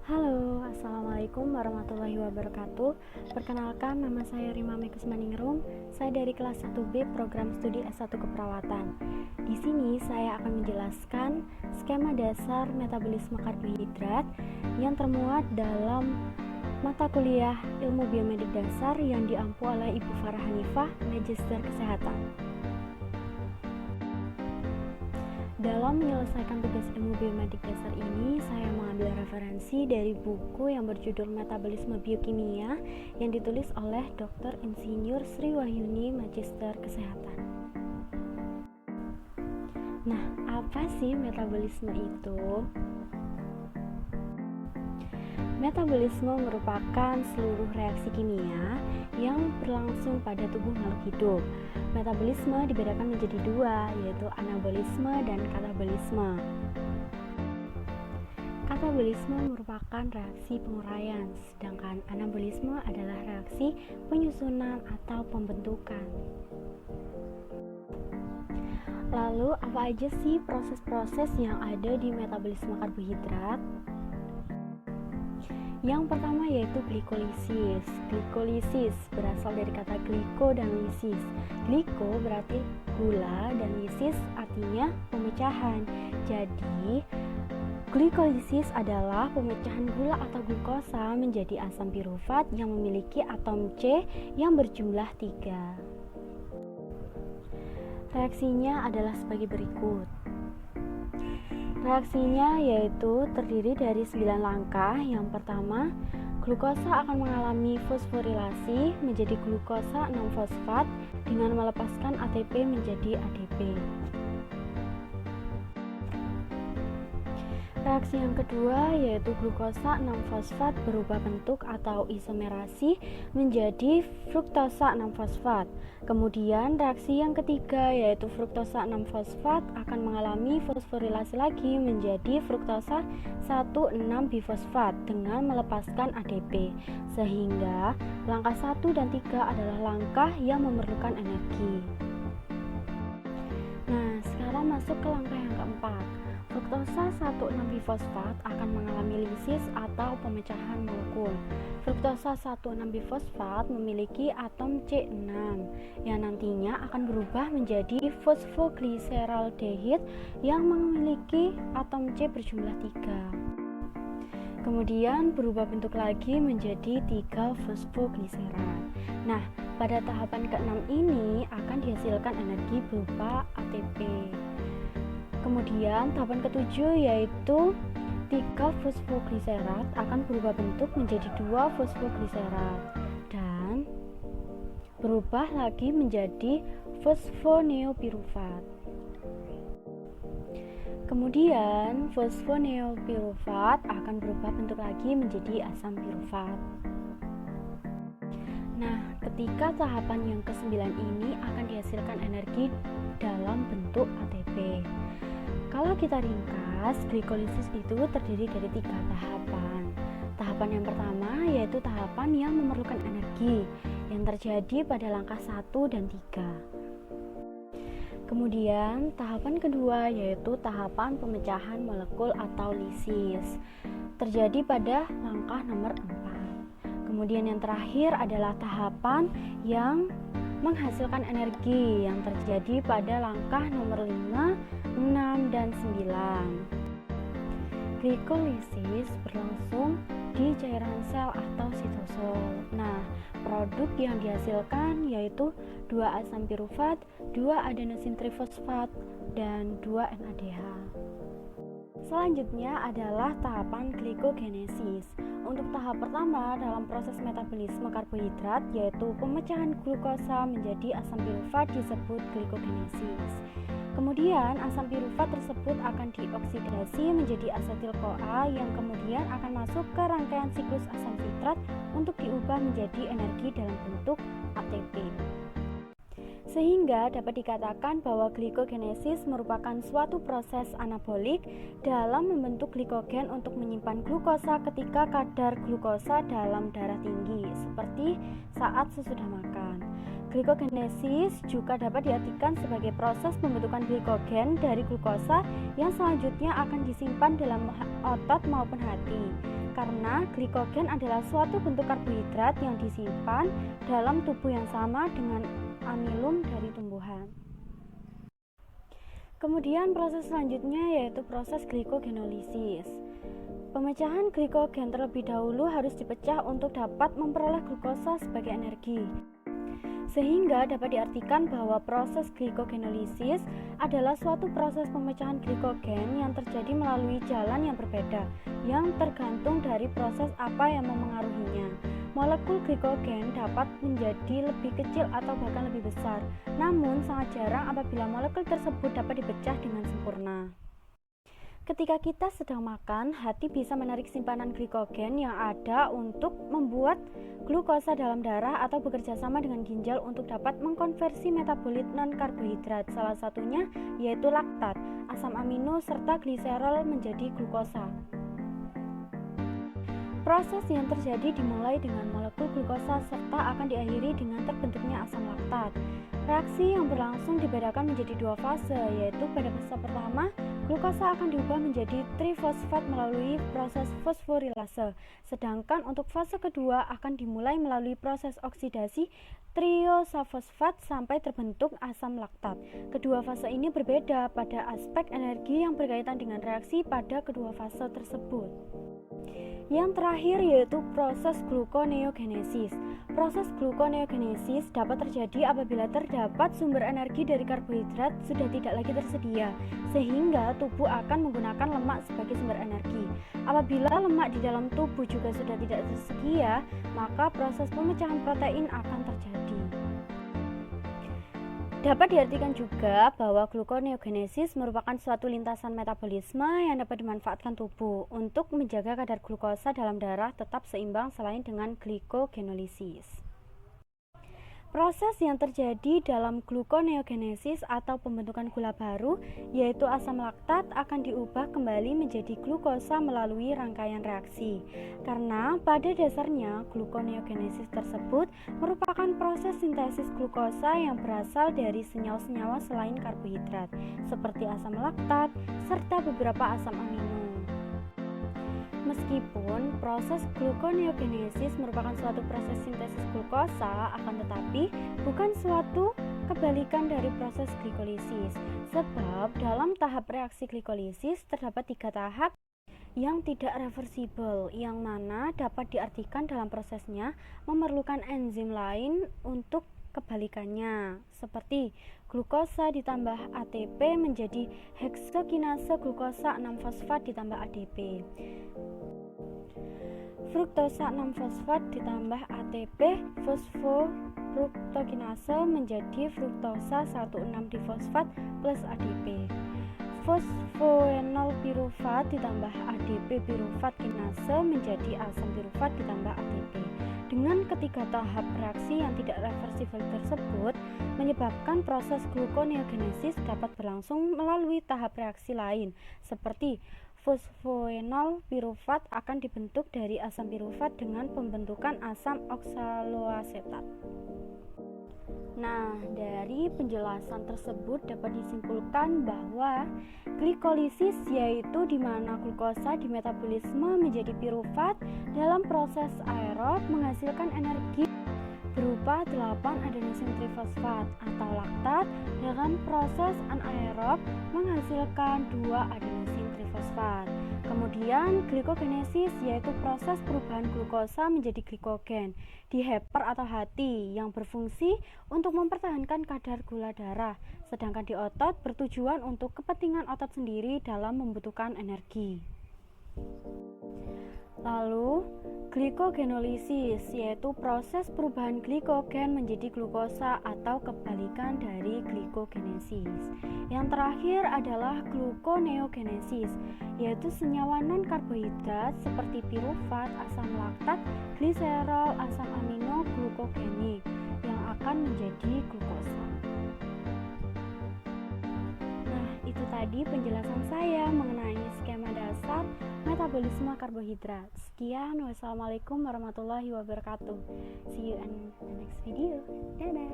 Halo, Assalamualaikum warahmatullahi wabarakatuh. Perkenalkan, nama saya Rima Mekusmaningrum. Saya dari kelas 1B program studi S1 Keperawatan. Di sini saya akan menjelaskan skema dasar metabolisme karbohidrat yang termuat dalam mata kuliah Ilmu Biomedik Dasar yang diampu oleh Ibu Farah Hanifah, Magister Kesehatan. Dalam menyelesaikan tugas ilmu biomedik dasar ini, saya mengambil referensi dari buku yang berjudul Metabolisme Biokimia yang ditulis oleh Dr. Insinyur Sri Wahyuni, Magister Kesehatan. Nah, apa sih metabolisme itu? Metabolisme merupakan seluruh reaksi kimia yang berlangsung pada tubuh makhluk hidup. Metabolisme dibedakan menjadi dua, yaitu anabolisme dan katabolisme. Katabolisme merupakan reaksi penguraian, sedangkan anabolisme adalah reaksi penyusunan atau pembentukan. Lalu, apa aja sih proses-proses yang ada di metabolisme karbohidrat? Yang pertama yaitu glikolisis. Glikolisis berasal dari kata gliko dan lisis. Gliko berarti gula dan lisis artinya pemecahan. Jadi, glikolisis adalah pemecahan gula atau glukosa menjadi asam pirufat yang memiliki atom C yang berjumlah 3. Reaksinya adalah sebagai berikut. Reaksinya yaitu terdiri dari 9 langkah. Yang pertama, glukosa akan mengalami fosforilasi menjadi glukosa 6-fosfat dengan melepaskan ATP menjadi ADP. Reaksi yang kedua yaitu glukosa 6-fosfat berubah bentuk atau isomerasi menjadi fruktosa 6-fosfat. Kemudian reaksi yang ketiga yaitu fruktosa 6-fosfat akan mengalami fosforilasi lagi menjadi fruktosa 1,6-bifosfat dengan melepaskan ADP. Sehingga langkah 1 dan 3 adalah langkah yang memerlukan energi. Nah, sekarang masuk ke langkah yang keempat. Fruktosa 1,6-bifosfat akan mengalami lisis atau pemecahan molekul. Fruktosa 1,6-bifosfat memiliki atom C6 yang nantinya akan berubah menjadi fosfogliseraldehid yang memiliki atom C berjumlah 3. Kemudian berubah bentuk lagi menjadi 3 fosfogliserad. Nah, pada tahapan ke-6 ini akan dihasilkan energi berupa ATP. Kemudian tahapan ke-7 yaitu 3 fosfogliserad akan berubah bentuk menjadi 2 fosfogliserad dan berubah lagi menjadi fosfoneopirufat. Kemudian fosfoneopirufat akan berubah bentuk lagi menjadi asam pirufat. Nah, ketika tahapan yang ke-9 ini akan dihasilkan energi dalam bentuk ATP. Kalau kita ringkas, glikolisis itu terdiri dari 3 tahapan. Tahapan yang pertama yaitu tahapan yang memerlukan energi yang terjadi pada langkah 1 dan 3. Kemudian tahapan kedua yaitu tahapan pemecahan molekul atau lisis, terjadi pada langkah nomor 4. Kemudian yang terakhir adalah tahapan yang menghasilkan energi yang terjadi pada langkah nomor 5, 6, dan 9. Glikolisis berlangsung di cairan sel atau sitosol. Nah, produk yang dihasilkan yaitu 2 asam pirufat, 2 adenosin trifosfat, dan 2 NADH. Selanjutnya adalah tahapan glikogenesis. Untuk tahap pertama dalam proses metabolisme karbohidrat yaitu pemecahan glukosa menjadi asam pirufat disebut glikogenesis. Kemudian asam pirufat tersebut akan dioksidasi menjadi asetil-CoA yang kemudian akan masuk ke rangkaian siklus asam fitrat untuk diubah menjadi energi dalam bentuk ATP. Sehingga dapat dikatakan bahwa glikogenesis merupakan suatu proses anabolik dalam membentuk glikogen untuk menyimpan glukosa ketika kadar glukosa dalam darah tinggi, seperti saat sesudah makan. Glikogenesis juga dapat diartikan sebagai proses pembentukan glikogen dari glukosa yang selanjutnya akan disimpan dalam otot maupun hati. karena glikogen adalah suatu bentuk karbohidrat yang disimpan dalam tubuh yang sama dengan amilum dari tumbuhan. Kemudian proses selanjutnya yaitu proses glikogenolisis. Pemecahan glikogen terlebih dahulu harus dipecah untuk dapat memperoleh glukosa sebagai energi. Sehingga dapat diartikan bahwa proses glikogenolisis adalah suatu proses pemecahan glikogen yang terjadi melalui jalan yang berbeda, yang tergantung dari proses apa yang memengaruhinya. Molekul glikogen dapat menjadi lebih kecil atau bahkan lebih besar, namun sangat jarang apabila molekul tersebut dapat dipecah dengan sempurna. Ketika kita sedang makan, hati bisa menarik simpanan glikogen yang ada untuk membuat glukosa dalam darah atau bekerja sama dengan ginjal untuk dapat mengkonversi metabolit non-karbohidrat, salah satunya yaitu laktat, asam amino, serta gliserol menjadi glukosa. Proses yang terjadi dimulai dengan molekul glukosa serta akan diakhiri dengan terbentuknya asam laktat. Reaksi yang berlangsung dibedakan menjadi dua fase, yaitu pada fase pertama, glukosa akan diubah menjadi trifosfat melalui proses fosforilase, sedangkan untuk fase kedua akan dimulai melalui proses oksidasi triosafosfat sampai terbentuk asam laktat. Kedua fase ini berbeda pada aspek energi yang berkaitan dengan reaksi pada kedua fase tersebut. Yang terakhir yaitu proses gluconeogenesis. Proses gluconeogenesis dapat terjadi apabila terdapat sumber energi dari karbohidrat sudah tidak lagi tersedia, sehingga tubuh akan menggunakan lemak sebagai sumber energi. Apabila lemak di dalam tubuh juga sudah tidak tersedia, maka proses pemecahan protein akan terjadi. Dapat diartikan juga bahwa gluconeogenesis merupakan suatu lintasan metabolisme yang dapat dimanfaatkan tubuh untuk menjaga kadar glukosa dalam darah tetap seimbang selain dengan glikogenolisis. Proses yang terjadi dalam gluconeogenesis atau pembentukan gula baru, yaitu asam laktat, akan diubah kembali menjadi glukosa melalui rangkaian reaksi. Karena pada dasarnya gluconeogenesis tersebut merupakan proses sintesis glukosa yang berasal dari senyawa-senyawa selain karbohidrat, seperti asam laktat serta beberapa asam amino. Meskipun proses gluconeogenesis merupakan suatu proses sintesis glukosa, akan tetapi bukan suatu kebalikan dari proses glikolisis. Sebab dalam tahap reaksi glikolisis terdapat 3 tahap yang tidak reversibel, yang mana dapat diartikan dalam prosesnya memerlukan enzim lain untuk kebalikannya, seperti glukosa ditambah ATP menjadi heksokinase glukosa 6-fosfat ditambah ADP. Fruktosa 6-fosfat ditambah ATP fosfofruktokinase menjadi fruktosa 1,6-difosfat plus ADP. Fosfoenol pirufat ditambah ADP pirufat kinase menjadi asam pirufat ditambah ATP. Dengan ketiga tahap reaksi yang tidak reversibel tersebut menyebabkan proses gluconeogenesis dapat berlangsung melalui tahap reaksi lain, seperti fosfoenol pirufat akan dibentuk dari asam pirufat dengan pembentukan asam oksaloasetat. Nah, dari penjelasan tersebut dapat disimpulkan bahwa glikolisis yaitu di mana glukosa di metabolisme menjadi pirufat dalam proses aerob menghasilkan energi berupa 8 adenosin trifosfat atau laktat, dalam proses anaerob menghasilkan 2 adenosin trifosfat. Kemudian glikogenesis yaitu proses perubahan glukosa menjadi glikogen di heper atau hati yang berfungsi untuk mempertahankan kadar gula darah, sedangkan di otot bertujuan untuk kepentingan otot sendiri dalam membutuhkan energi. Lalu, glikogenolisis yaitu proses perubahan glikogen menjadi glukosa atau kebalikan dari glikogenesis. Yang terakhir adalah gluconeogenesis, yaitu senyawa non-karbohidrat seperti pirufat, asam laktat, gliserol, asam amino glukogenik yang akan menjadi glukosa. Nah, itu tadi penjelasan saya mengenai skema dasar metabolisme karbohidrat. Sekian, wassalamualaikum warahmatullahi wabarakatuh. See you in the next video. Dadah.